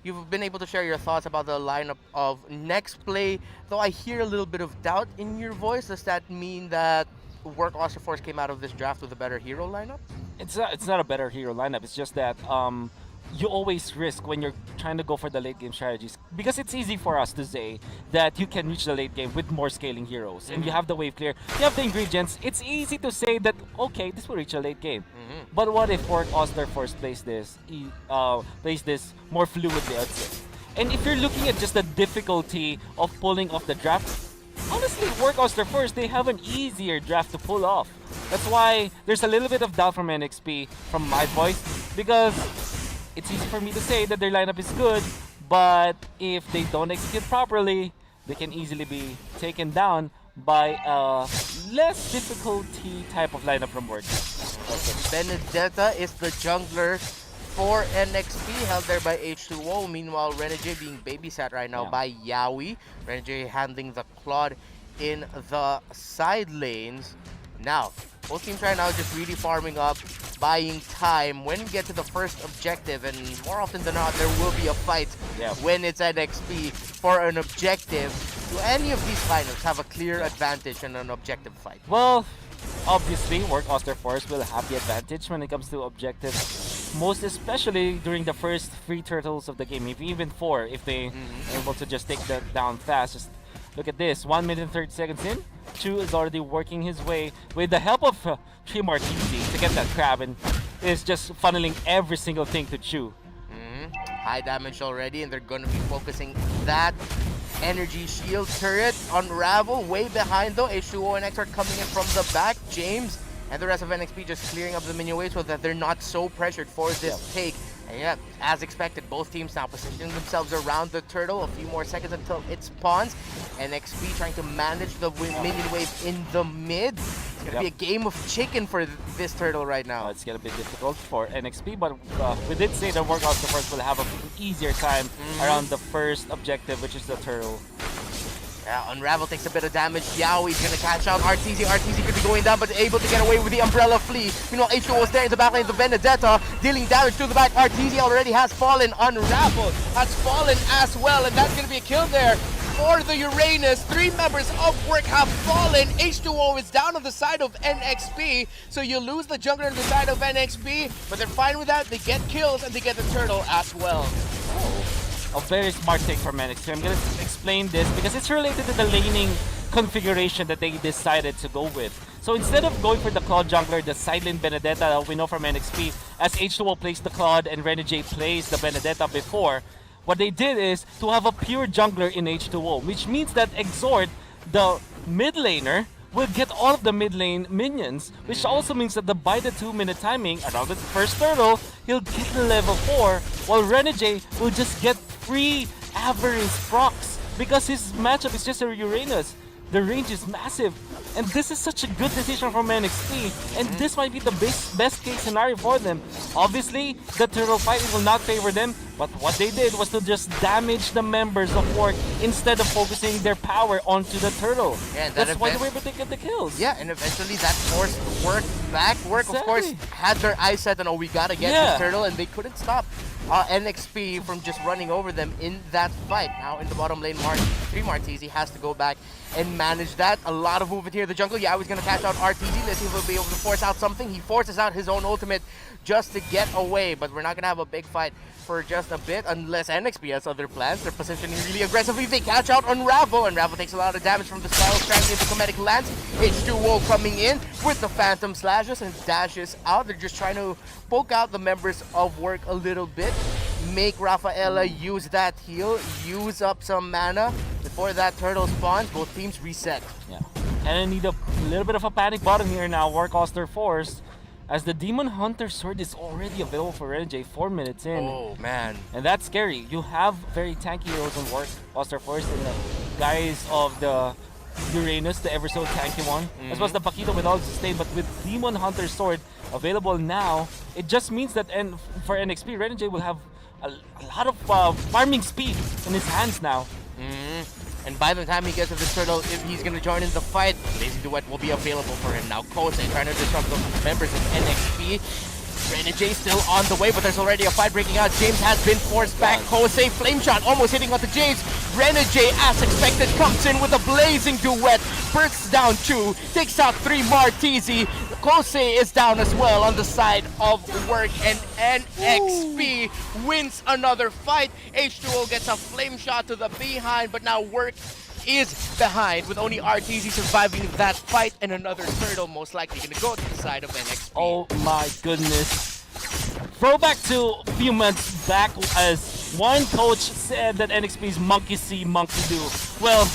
you've been able to share your thoughts about the lineup of next play. Though I hear a little bit of doubt in your voice. Does that mean that Work-Auster Force came out of this draft with a better hero lineup? It's not a better hero lineup. It's just that you always risk when you're trying to go for the late game strategies because it's easy for us to say that you can reach the late game with more scaling heroes and you have the wave clear, you have the ingredients. It's easy to say that okay, this will reach a late game. But what if Work Auster Force plays this more fluidly, I'd say. And if you're looking at just the difficulty of pulling off the draft, honestly, Work-Auster first, they have an easier draft to pull off. That's why there's a little bit of doubt from NXP, from my voice, because it's easy for me to say that their lineup is good, but if they don't execute properly, they can easily be taken down by a less difficulty type of lineup from Work. Benedetta is the jungler for NXP, held there by H2O. Meanwhile, Renegade being babysat right now Yeah. by Yawi. Renegade handling the Claude in the side lanes. Now, both teams right now just really farming up, buying time. When we get to the first objective, and more often than not, there will be a fight Yeah. when it's NXP for an objective. Do any of these lineups have a clear advantage in an objective fight? Well, obviously, Work-Auster Force will have the advantage when it comes to objectives, most especially during the first 3 turtles of the game, if even 4, if they are able to just take that down fast. Just look at this, 1 minute and 30 seconds in, Chu is already working his way with the help of Three Martini to get that crab and is just funneling every single thing to Chu. High damage already, and they're going to be focusing that energy shield turret. Unravel way behind though. H2O and X are coming in from the back. James and the rest of NXP just clearing up the minion wave so that they're not so pressured for this take. And yeah, as expected, both teams now positioning themselves around the turtle. A few more seconds until it spawns. NXP trying to manage the minion wave in the mid. It's going to be a game of chicken for this turtle right now. It's gonna be difficult for NXP, but we did say that Work-Auster Force will have an easier time around the first objective, which is the turtle. Yeah, Unravel takes a bit of damage. Yaoi's gonna catch out RTZ. RTZ could be going down, but able to get away with the Umbrella Flea. Meanwhile, H2O was there in the back lane of Vendetta, dealing damage to the back. RTZ already has fallen. Unravel has fallen as well, and that's gonna be a kill there for the Uranus. 3 members of Work have fallen. H2O is down on the side of NXP, so you lose the jungler on the side of NXP, but they're fine with that. They get kills, and they get the turtle as well. A very smart take from NXT. I'm gonna explain this because it's related to the laning configuration that they decided to go with. So instead of going for the Claude jungler, the side lane Benedetta that we know from NXP, as H2O plays the Claude and Renegade plays the Benedetta before, what they did is to have a pure jungler in H2O, which means that Exort, the mid laner, will get all of the mid lane minions, which also means that by the 2-minute timing, around the first turtle, he'll get to level 4, while Renegade will just get free average procs because his matchup is just a Uranus. The range is massive, and this is such a good decision from NXT, and this might be the best case scenario for them. Obviously, the turtle fight will not favor them, but what they did was to just damage the members of Work instead of focusing their power onto the turtle. Yeah, that's why they were able to get the kills. Yeah, and eventually that forced Work back. Work, of course, had their eyes set on, oh, we gotta get this turtle, and they couldn't stop NXP from just running over them in that fight. Now in the bottom lane, Three Martini has to go back and manage that. A lot of movement here in the jungle. Yeah, he's gonna catch out RTZ. Let's see if he'll be able to force out something. He forces out his own ultimate just to get away, but we're not gonna have a big fight for just a bit unless NXP has other plans. They're positioning really aggressively. They catch out Unravel. Unravel takes a lot of damage from the Spiral Strand into Comedic Lance. H2O coming in with the Phantom Slashes and dashes out. They're just trying to poke out the members of Work a little bit. Make Rafaela use that heal, use up some mana before that turtle spawns. Both teams reset. Yeah. And I need a little bit of a panic button here now, Work-Auster Force, as the Demon Hunter Sword is already available for Renegade 4 minutes in. Oh, man. And that's scary. You have very tanky heroes on Work-Auster Force, and the guys of the Uranus, the ever so tanky one, as well as the Paquito with all sustain, but with Demon Hunter Sword available now, it just means that for NXP, Renegade will have a lot of farming speed in his hands now. And by the time he gets to this turtle, if he's going to join in the fight, Lazy Duet will be available for him. Now Kose trying to disrupt the members of NXP. Renegade still on the way, but there's already a fight breaking out. James has been forced back. Jose Flame Shot almost hitting onto James. Renegade, as expected, comes in with a blazing duet. Bursts down 2, takes out 3 Martizi. Jose is down as well on the side of Work, and NXP wins another fight. H2O gets a Flame Shot to the behind, but now Work is behind with only RTZ surviving that fight, and another turtle most likely going to go to the side of NXP. Oh my goodness. Throwback to a few months back, as one coach said that NXP's monkey see, monkey do. Well,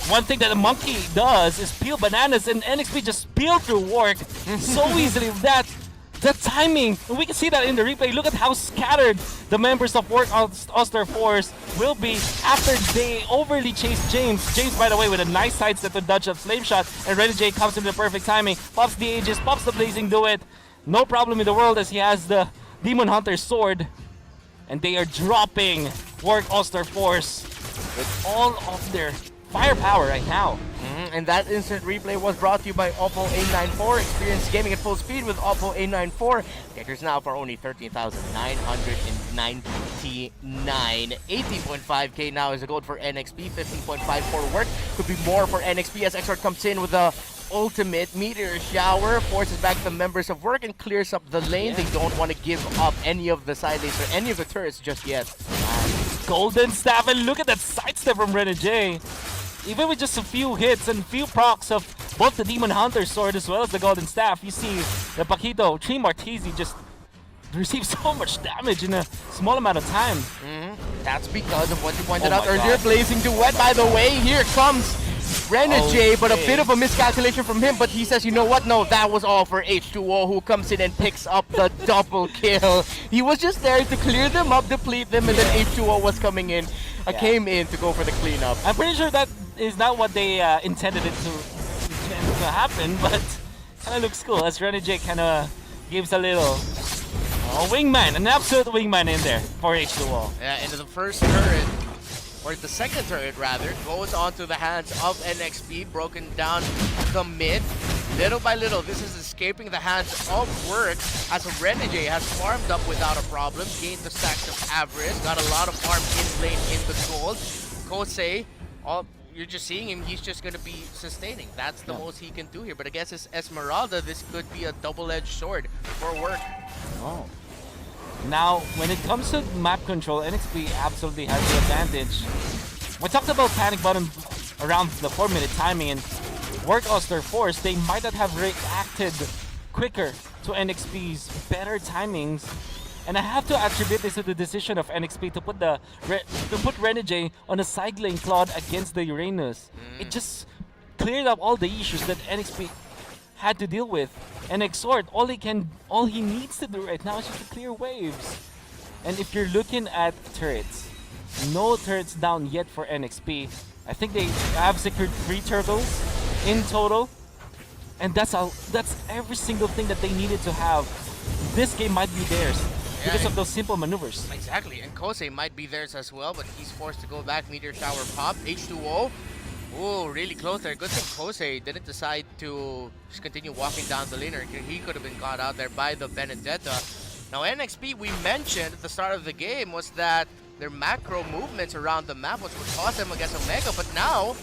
one thing that a monkey does is peel bananas, and NXP just peel through Work so easily. The timing, and we can see that in the replay. Look at how scattered the members of Work-Auster Force will be after they overly chase James. James, by the way, with a nice sidestep to dodge a flame shot, and Renegade comes in the perfect timing, pops the Aegis, pops the Blazing Duet. No problem in the world as he has the Demon Hunter sword, and they are dropping Work-Auster Force with all of their firepower right now. And that instant replay was brought to you by Oppo A94. Experience gaming at full speed with Oppo A94. Get yours now for only 13,999. 18.5k now is the gold for NXP. 15.5 for Work. Could be more for NXP as Xrd comes in with the ultimate meteor shower, forces back the members of Work and clears up the lane. They don't want to give up any of the side lanes or any of the turrets just yet. Golden Staff, and look at that sidestep from Renegade. Even with just a few hits and few procs of both the Demon Hunter sword as well as the Golden Staff, you see the Paquito, Tree Martizi just receives so much damage in a small amount of time. That's because of what you pointed out earlier. Blazing Duet, by the way. Here comes Renegade, but a bit of a miscalculation from him. But he says, you know what? No, that was all for H2O, who comes in and picks up the double kill. He was just there to clear them up, deplete them, and then H2O was coming in. Came in to go for the cleanup. I'm pretty sure that is not what they intended it to happen, but kind of looks cool as Renegade kind of gives a little wingman, an absolute wingman in there for H2O. Yeah, into the first turret, or the second turret rather, goes onto the hands of NXP, broken down the mid. Little by little, this is escaping the hands of Work as Renegade has farmed up without a problem, gained the stacks of avarice, got a lot of farm in lane in the gold. Kosei, you're just seeing him, he's just going to be sustaining. That's the most he can do here. But I guess as Esmeralda, this could be a double-edged sword for Work. Oh. Now, when it comes to map control, NXP absolutely has the advantage. We talked about panic button around the 4-minute timing, and Work-Auster Force, they might not have reacted quicker to NXP's better timings. And I have to attribute this to the decision of NXP to put Renegade on a cycling Claude against the Uranus. It just cleared up all the issues that NXP had to deal with. And Xrd, all he needs to do right now is just to clear waves. And if you're looking at turrets, no turrets down yet for NXP. I think they have secured 3 turtles in total, and that's every single thing that they needed to have. This game might be theirs because of those simple maneuvers. Exactly, and Kosei might be theirs as well, but he's forced to go back. Meteor shower pop. H2O. Oh, really close there. Good thing Kosei didn't decide to just continue walking down the lane. He could have been caught out there by the Benedetta. Now NXP, we mentioned at the start of the game, was that their macro movements around the map was what cost them against Omega, but now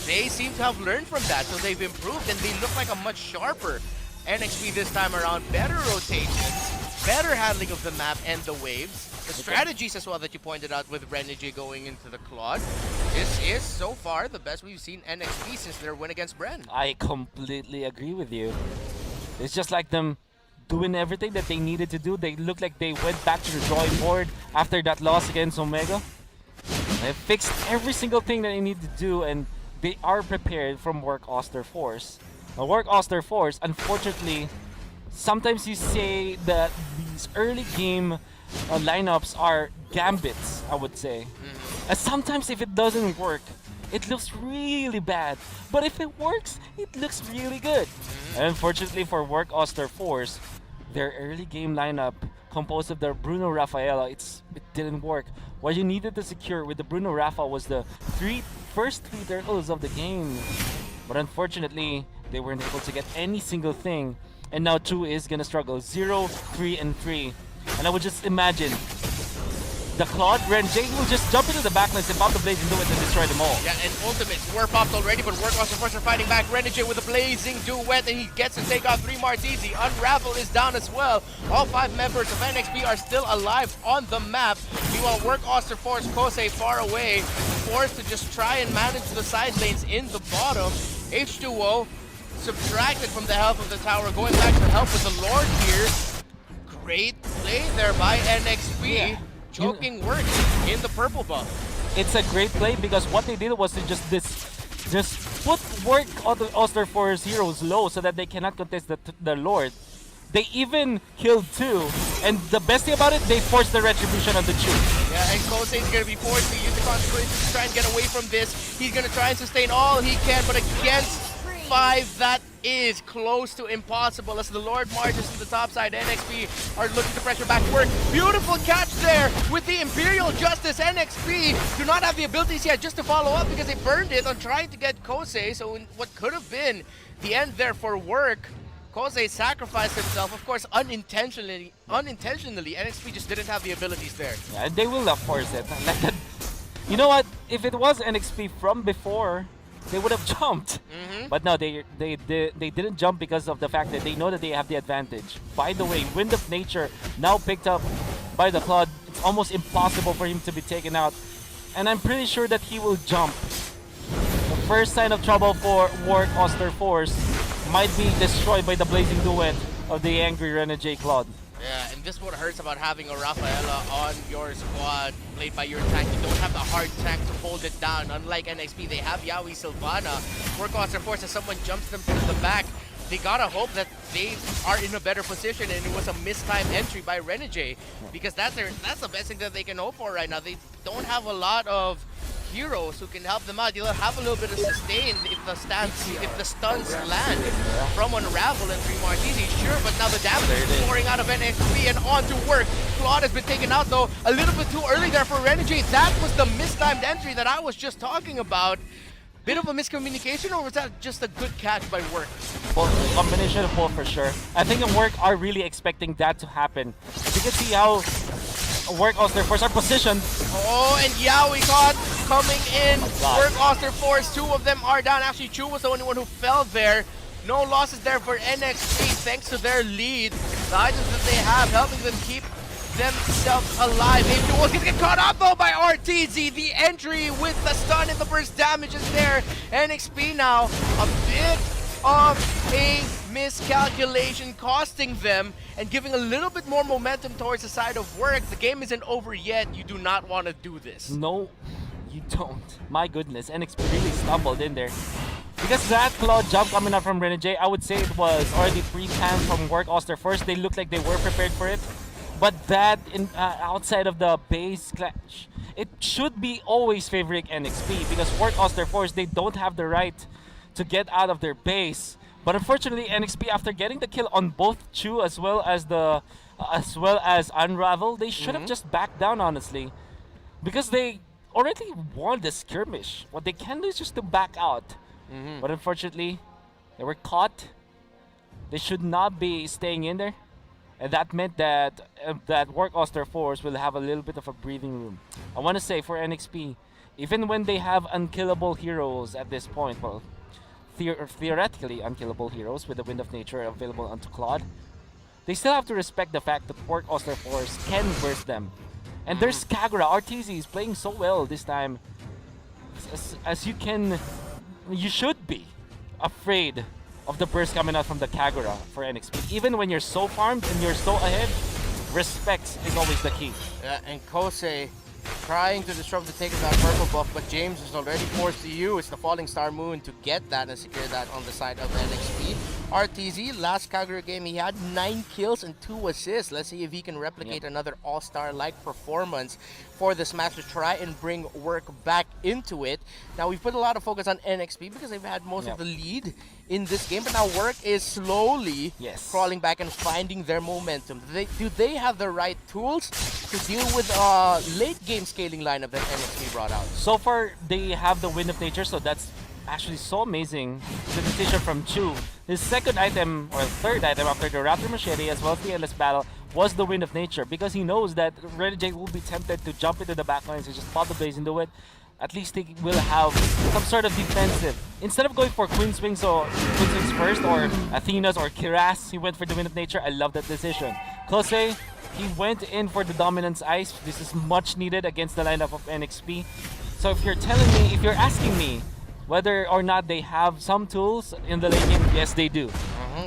they seem to have learned from that, so they've improved and they look like a much sharper NXP this time around. Better rotations, better handling of the map and the waves. The strategies as well that you pointed out with Renegade going into the Claude. This is so far the best we've seen NXP since their win against Bren. I completely agree with you. It's just like them doing everything that they needed to do. They look like they went back to the drawing board after that loss against Omega. They fixed every single thing that they need to do, and they are prepared from Work-Auster Force. Now, Work-Auster Force, unfortunately, sometimes you say that these early game lineups are gambits, I would say. And sometimes if it doesn't work, it looks really bad. But if it works, it looks really good. And unfortunately for Work-Auster Force, their early game lineup composed of the Bruno Rafaela, it didn't work. What you needed to secure with the Bruno Rafa was the first three turtles of the game. But unfortunately, they weren't able to get any single thing and now Chu is gonna struggle. 0, 3, and 3. And I would just imagine the Claude, Renjay will just jump into the backlines and pop the Blazing Duet and destroy them all. Yeah, and ultimates were popped already, but Work-Auster force are fighting back. Renjay with a Blazing Duet, and he gets to take out 3 Marts easy. Unravel is down as well. All 5 members of NXP are still alive on the map. Meanwhile, Work-Auster force Kosei far away, forced to just try and manage the side lanes in the bottom. H2O subtracted from the health of the tower, going back to help with the Lord here. Great play there by NXP. Yeah. Choking Work in the purple buff. It's a great play because what they did was to just put Work-Auster Force heroes low so that they cannot contest the Lord. They even killed 2, and the best thing about it, they forced the retribution on the Chu. Yeah, and Kosei is going to be forced to use the consequences to try and get away from this. He's going to try and sustain all he can, but against 5, that is close to impossible as the Lord marches to the top side. NXP are looking to pressure back Work. Beautiful catch there with the Imperial Justice. NXP do not have the abilities yet just to follow up because they burned it on trying to get Kosei. So in what could have been the end there for Work, Kosei sacrificed himself, of course, unintentionally. NXP just didn't have the abilities there. Yeah, they will not force it. You know what? If it was NXP from before, they would have jumped. But no, they didn't jump because of the fact that they know that they have the advantage. By the way, Wind of Nature now picked up by the Claude. It's almost impossible for him to be taken out. And I'm pretty sure that he will jump. The first sign of trouble for Work-Auster Force might be destroyed by the Blazing Duet of the angry Renegade Claude. Yeah, and this is what hurts about having a Rafaela on your squad played by your tank. You don't have the hard tank to hold it down. Unlike NXP, they have Yaoi Sylvana. Work-Auster Force, as someone jumps them to the back, they gotta hope that they are in a better position, and it was a mistimed entry by Renegade, because that's the best thing that they can hope for right now. They don't have a lot of heroes who can help them out. You'll have a little bit of sustain if the stuns land from Unravel and 3 Marts easy, sure, but now the damage is pouring out of NXP and on to Work. Claude has been taken out though a little bit too early there for Renegade. That was the mistimed entry that I was just talking about. Bit of a miscommunication, or was that just a good catch by Work? Well, combination of both for sure. I think Work are really expecting that to happen. You can see how Work-Auster Force are positioned. Oh, and Yaoi caught coming in. Oh, Work-Auster Force, 2 of them are down. Actually, Chu was the only one who fell there. No losses there for NXT thanks to their lead. The items that they have helping them keep themselves alive. H2O is going to get caught up though by RTZ. The entry with the stun and the burst damage is there. NXP now a bit of a miscalculation costing them and giving a little bit more momentum towards the side of Work. The game isn't over yet. You do not want to do this. No, you don't. My goodness, NXP really stumbled in there. Because that Claude jump coming up from Renegade, I would say it was already pre-planned from Work-Auster First. They looked like they were prepared for it. But that, outside of the base clash, it should be always favoring NXP because Work-Auster Force, they don't have the right to get out of their base. But unfortunately, NXP, after getting the kill on both Chu as well as Unravel, they should have just backed down, honestly, because they already won the skirmish. What they can do is just to back out. But unfortunately, they were caught. They should not be staying in there, and that meant that that Work-Auster Force will have a little bit of a breathing room. I want to say for NXP, even when they have unkillable heroes at this point, well, theoretically unkillable heroes with the Wind of Nature available onto Claude, they still have to respect the fact that Work-Auster Force can burst them. And there's Kagura. RTZ is playing so well this time. As you should be afraid of the burst coming out from the Kagura for NXP. Even when you're so farmed and you're so ahead, respect is always the key. Yeah, and Kosei trying to disrupt the take of that purple buff, but James is already forced to use the Falling Star Moon to get that and secure that on the side of NXP. RTZ, last Kagura game, he had 9 kills and 2 assists. Let's see if he can replicate another all-star-like performance for this match to try and bring Work back into it. Now, we've put a lot of focus on NXP because they've had most of the lead in this game, but now Work is slowly crawling back and finding their momentum. Do they have the right tools to deal with late-game scaling lineup that NXP brought out? So far, they have the Wind of Nature, so that's actually so amazing. The decision from Chu. His second item, or third item after the Raptor Machete as well as the Endless Battle, was the Wind of Nature, because he knows that Renegade will be tempted to jump into the backlines and just pop the blaze into it. At least they will have some sort of defensive. Instead of going for Queen Swings or Queen Swings first, or Athena's or Kiras, he went for the Wind of Nature. I love that decision. Kose, he went in for the Dominance Ice. This is much needed against the lineup of NXP. So if you're asking me whether or not they have some tools in the late game, yes they do.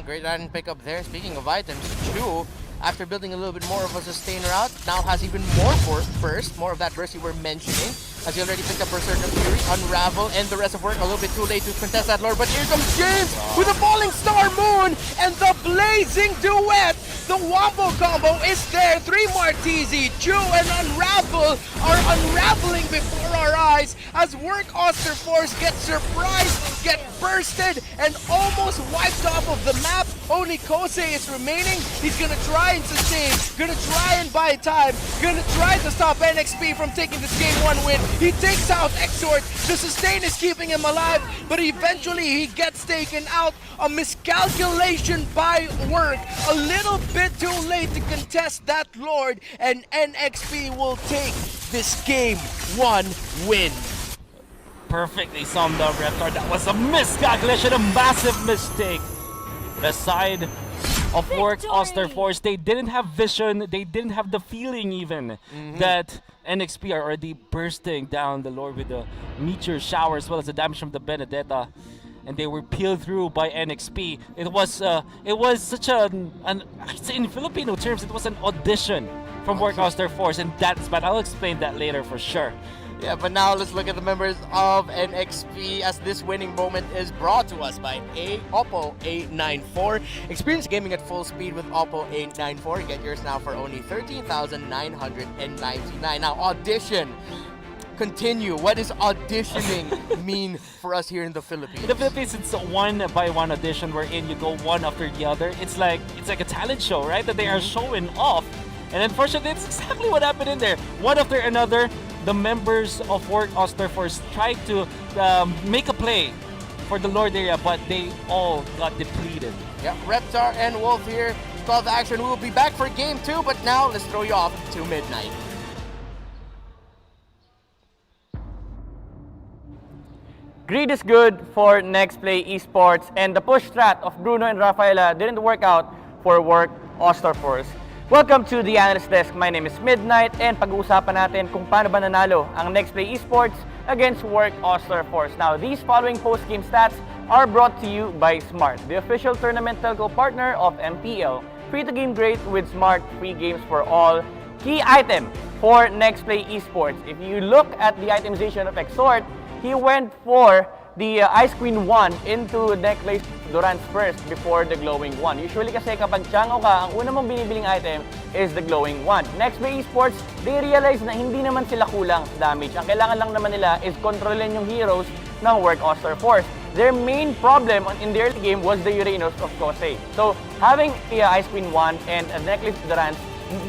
Great item pickup there. Speaking of items, Chu, after building a little bit more of a sustain route, now has even more burst, more of that burst you were mentioning, as he already picked up Berserker Fury, Unravel, and the rest of work. A little bit too late to contest that lore, but here comes James with a Falling Star Moon and the Blazing Duet. The Wombo combo is there. 3 Martizi, Chu, and Unravel are unraveling before our eyes as Work-Auster Force gets surprised, get bursted, and almost wiped off of the map. Only Kose is remaining. He's gonna try and sustain, gonna try and buy time, gonna try to stop NXP from taking this game 1 win. He takes out Exort. The sustain is keeping him alive, but eventually he gets taken out. A miscalculation by Work. A little bit too late to contest that Lord, and NXP will take this game 1 win. Perfectly summed up, Reptar. That was a miscalculation, a massive mistake. The side of Work-Auster Force, they didn't have vision, they didn't have the feeling even that NXP are already bursting down the Lord with the meteor shower as well as the damage from the Benedetta, and they were peeled through by NXP. It was such I'd say in Filipino terms, it was an audition from Work-Auster Force, and that's bad. I'll explain that later for sure. Yeah, but now let's look at the members of NXP as this winning moment is brought to us by Oppo A94. Experience gaming at full speed with Oppo A94. Get yours now for only 13,999. Now, audition. Continue. What does auditioning mean for us here in the Philippines? In the Philippines, it's a one-by-one audition wherein you go one after the other. It's like a talent show, right? That they are showing off. And unfortunately, it's exactly what happened in there. One after another, the members of Work-Auster Force tried to make a play for the Lord area, but they all got depleted. Yeah, Reptar and Wolf here. Call to action. We will be back for game 2, but now let's throw you off to midnight. Greed is good for Next Play Esports, and the push strat of Bruno and Rafaela didn't work out for Work-Auster Force. Welcome to the Analyst Desk. My name is Midnight, and pag-uusapan natin kung paano ba nanalo ang Next Play Esports against Work-Auster Force. Now, these following post-game stats are brought to you by Smart, the official tournament telco partner of MPL. Free to game great with Smart, free games for all. Key item for Next Play Esports. If you look at the itemization of Exort, he went for the Ice Queen 1 into Necklace Durance first before the Glowing 1. Usually kasi kapag Chango ka, ang una mong binibiling item is the Glowing 1. Next Play Esports, they realize na hindi naman sila kulang sa damage. Ang kailangan lang naman nila is kontrolin yung heroes ng Work-Auster Force. Their main problem in the early game was the Uranus of Kose. So, having the Ice Queen 1 and a Necklace Durance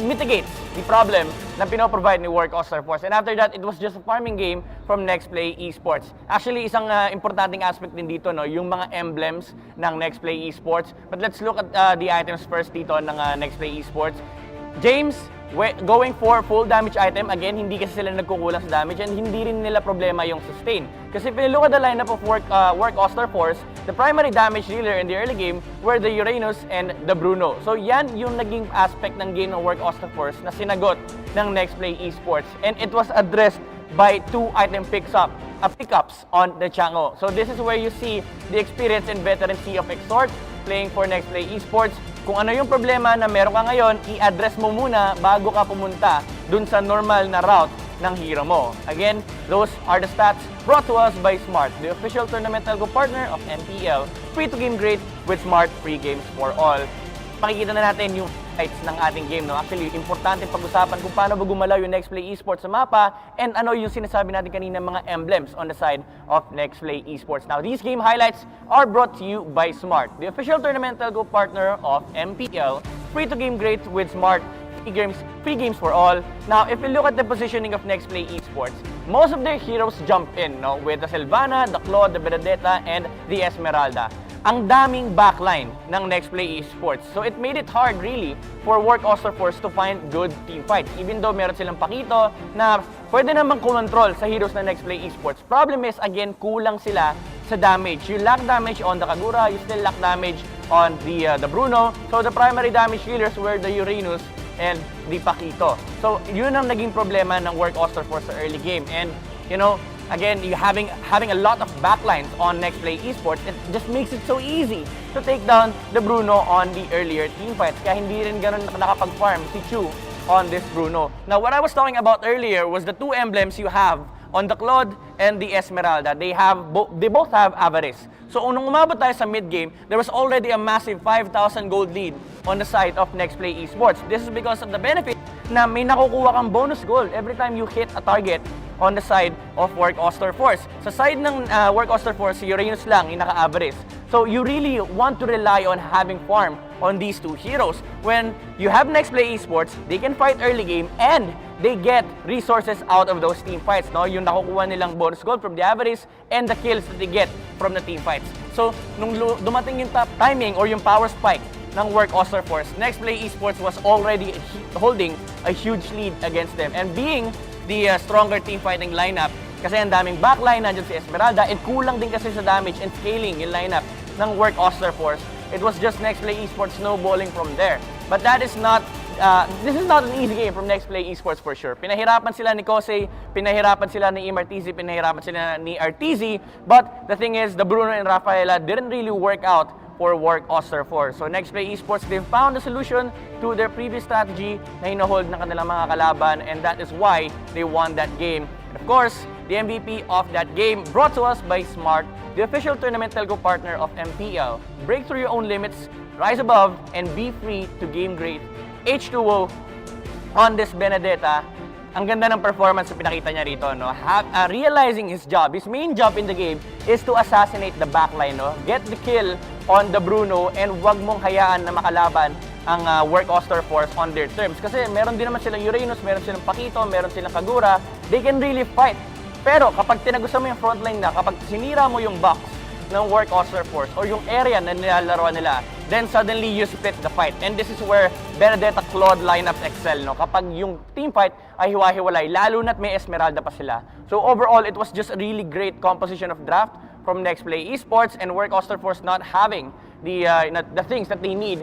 mitigates the problem na pinoprovide ni Work-Auster Force. And after that, it was just a farming game from Next Play Esports. Actually, isang importanteng aspect din dito, no, yung mga emblems ng Next Play Esports. But let's look at the items first dito ng Next Play Esports. James, going for full damage item. Again, hindi kasi sila nagkukulang sa damage, and hindi rin nila problema yung sustain. Kasi if you look at the lineup of Work-Auster Force, the primary damage dealer in the early game were the Uranus and the Bruno. So yan yung naging aspect ng game ng Work-Auster Force na sinagot ng Next Play Esports. And it was addressed by 2 item pickups on the Chango. So this is where you see the experience and veterancy of Exort playing for Next Play Esports. Kung ano yung problema na meron ka ngayon, i-address mo muna bago ka pumunta dun sa normal na route ng hero mo. Again, those are the stats brought to us by Smart, the official tournament telco partner of MPL. Free to game great with Smart, free games for all. Pakikita na natin yung highlights ng ating game. No? Actually, importante pag-usapan kung paano ba gumalaw yung Next Play Esports sa mapa, and ano yung sinasabi natin kanina mga emblems on the side of Next Play Esports. Now, these game highlights are brought to you by Smart, the official tournament telco partner of MPL. Free to game great with Smart, free games for all. Now, if you look at the positioning of Next Play Esports, most of their heroes jump in, no, with the Sylvana, the Claude, the Benedetta, and the Esmeralda. ang daming backline ng Next Play Esports. So it made it hard really for Work-Auster Force to find good team fights. Even though meron silang Pakito na pwede namang kumontrol sa heroes ng Next Play Esports. Problem is, again, kulang sila sa damage. You lack damage on the Kagura, you still lack damage on the Bruno. So the primary damage dealers were the Uranus and the Pakito. So yun ang naging problema ng Work-Auster Force sa early game. And you know, again, you having a lot of backlines on Next Play Esports, it just makes it so easy to take down the Bruno on the earlier team fights. Kaya hindi rin ganun nakapag-farm si Chu on this Bruno. Now, what I was talking about earlier was the two emblems you have on the Claude and the Esmeralda. They both have Avarice. So, nung umabot tayo sa mid-game, there was already a massive 5,000 gold lead on the side of Next Play Esports. This is because of the benefit na may nakukuha kang bonus gold every time you hit a target on the side of Work-Auster Force. Sa side ng Work-Auster Force, si Uranus lang yung naka-Avarice. So you really want to rely on having farm on these two heroes. When you have Next Play Esports, they can fight early game and they get resources out of those team fights. No? Yung nakukuha nilang bonus gold from the Avarice and the kills that they get from the team fights. So nung dumating yung top timing or yung power spike ng Work-Auster Force, Next Play Esports was already holding a huge lead against them. And being the stronger team fighting lineup, kasi ang daming backline, nandiyan si Esmeralda, and kulang din kasi sa damage and scaling yung lineup ng Work-Auster Force. It was just Next Play Esports snowballing from there. But that is not, this is not an easy game from Next Play Esports for sure. Pinahirapan sila ni Kosei, pinahirapan sila ni Imartizi, pinahirapan sila ni Artizi, but the thing is, the Bruno and Rafaela didn't really work out for Work-Auster Force. So Next Play Esports, they found a solution to their previous strategy na hinahold ng kanilang mga kalaban, and that is why they won that game. And of course, the MVP of that game brought to us by Smart, the official tournament telco partner of MPL. Break through your own limits, rise above, and be free to game great. H2O on this Benedetta. Ang ganda ng performance na pinakita niya rito, no? Realizing his job, his main job in the game is to assassinate the backline, no? Get the kill on the Bruno and wag mong hayaan na makalaban ang Work-Auster Force on their terms. Kasi meron din naman silang Uranus, meron silang Pakito, meron silang Kagura. They can really fight. Pero kapag tinagusan mo yung frontline na, kapag sinira mo yung box ng Work-Auster Force or yung area na nilalaroan nila, then suddenly you split the fight. And this is where Benedetta Claude lineups excel, no? Kapag yung team fight ay hiwa-hiwalay, lalo na't may Esmeralda pa sila. So overall, it was just a really great composition of draft from Next Play Esports, and Work-Auster Force not having the things that they need